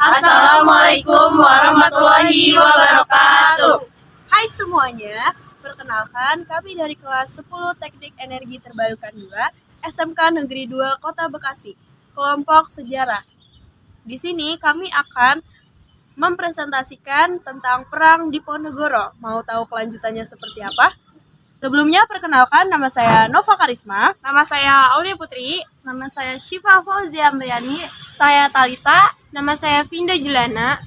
Assalamualaikum warahmatullahi wabarakatuh. Hai semuanya, perkenalkan kami dari kelas 10 Teknik Energi Terbarukan 2 SMK Negeri 2 Kota Bekasi, kelompok sejarah. Di sini kami akan mempresentasikan tentang Perang Diponegoro. Mau tahu kelanjutannya seperti apa? Sebelumnya perkenalkan, nama saya Nova Karisma. Nama saya Aulia Putri. Nama saya Syifa Fauzia Amriani. Saya Talita. Nama saya Vinda Jelana.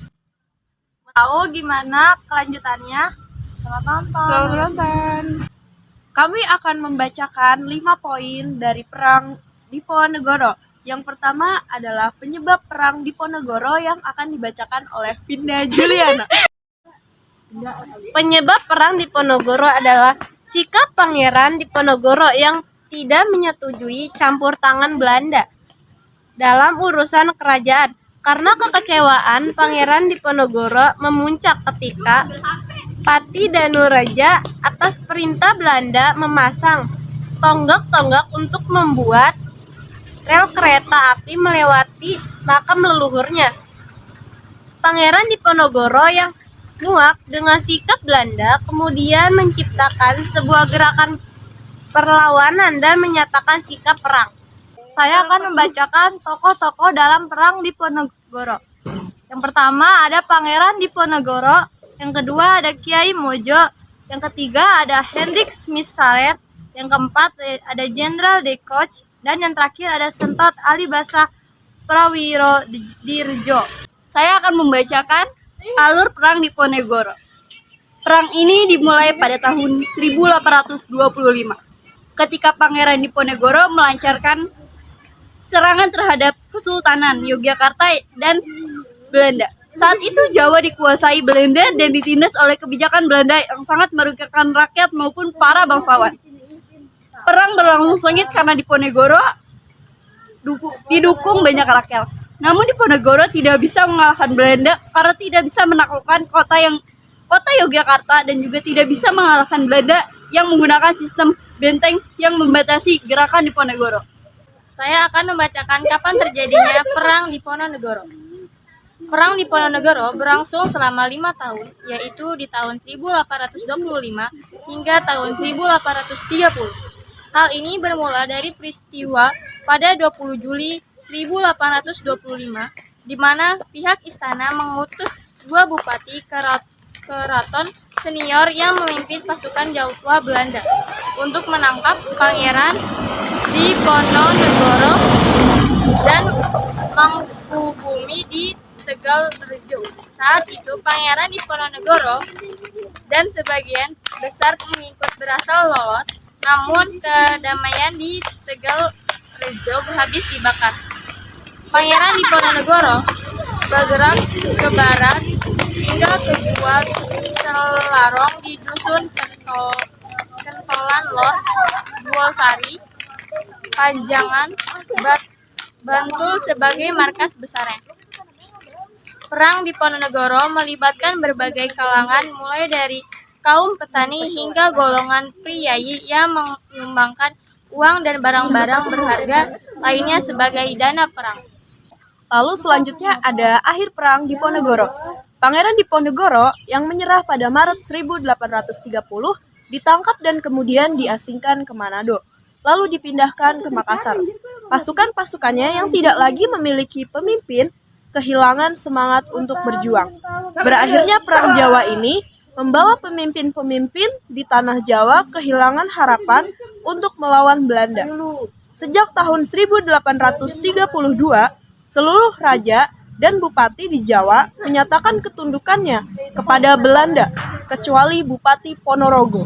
Tahu gimana kelanjutannya? Selamat nonton. Kami akan membacakan 5 poin dari Perang Diponegoro. Yang pertama adalah penyebab Perang Diponegoro yang akan dibacakan oleh Vinda Juliana. Penyebab Perang Diponegoro adalah sikap Pangeran Diponegoro yang tidak menyetujui campur tangan Belanda dalam urusan kerajaan. Karena kekecewaan, Pangeran Diponegoro memuncak ketika Pati Danuraja atas perintah Belanda memasang tonggak-tonggak untuk membuat rel kereta api melewati makam leluhurnya. Pangeran Diponegoro yang muak dengan sikap Belanda kemudian menciptakan sebuah gerakan perlawanan dan menyatakan sikap perang. Saya akan membacakan tokoh-tokoh dalam Perang Diponegoro. Yang pertama ada Pangeran Diponegoro, yang kedua ada Kiai Mojo, yang ketiga ada Hendrik Smissaret, yang keempat ada Jenderal De Koch, dan yang terakhir ada Sentot Ali Basa Prawirodirjo. Saya akan membacakan alur Perang Diponegoro. Perang ini dimulai pada tahun 1825 ketika Pangeran Diponegoro melancarkan serangan terhadap Kesultanan Yogyakarta dan Belanda. Saat itu Jawa dikuasai Belanda dan ditindas oleh kebijakan Belanda yang sangat merugikan rakyat maupun para bangsawan. Perang berlangsung sengit karena Diponegoro didukung banyak rakyat. Namun Diponegoro tidak bisa mengalahkan Belanda karena tidak bisa menaklukkan kota Yogyakarta dan juga tidak bisa mengalahkan Belanda yang menggunakan sistem benteng yang membatasi gerakan Diponegoro. Saya akan membacakan kapan terjadinya Perang Diponegoro. Perang Diponegoro berlangsung selama 5 tahun, yaitu di tahun 1825 hingga tahun 1830. Hal ini bermula dari peristiwa pada 20 Juli 1825, di mana pihak istana mengutus 2 bupati keraton senior yang memimpin pasukan Jawa Belanda untuk menangkap Pangeran Diponegoro dan Mangkubumi di Tegalrejo. Saat itu Pangeran Diponegoro dan sebagian besar pengikut berhasil lolos, namun kedamaian di Tegalrejo habis dibakar. Pangeran Diponegoro bergerak ke barat hingga ke Gua Celarong di dusun Kentolan Lor, Buolsari, Panjangan, Bantul sebagai markas besarnya. Perang Diponegoro melibatkan berbagai kalangan mulai dari kaum petani hingga golongan priyayi yang menyumbangkan uang dan barang-barang berharga lainnya sebagai dana perang. Lalu selanjutnya ada akhir Perang Diponegoro. Pangeran Diponegoro yang menyerah pada Maret 1830 ditangkap dan kemudian diasingkan ke Manado, lalu dipindahkan ke Makassar. Pasukan-pasukannya yang tidak lagi memiliki pemimpin kehilangan semangat untuk berjuang. Berakhirnya Perang Jawa ini membawa pemimpin-pemimpin di tanah Jawa kehilangan harapan untuk melawan Belanda. Sejak tahun 1832, seluruh raja dan bupati di Jawa menyatakan ketundukannya kepada Belanda, kecuali Bupati Ponorogo.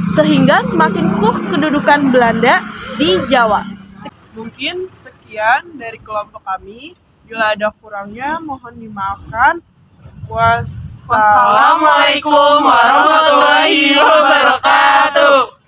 Sehingga semakin kukuh kedudukan Belanda di Jawa. Mungkin sekian dari kelompok kami. Bila ada kurangnya mohon dimaafkan. Wassalamualaikum warahmatullahi wabarakatuh.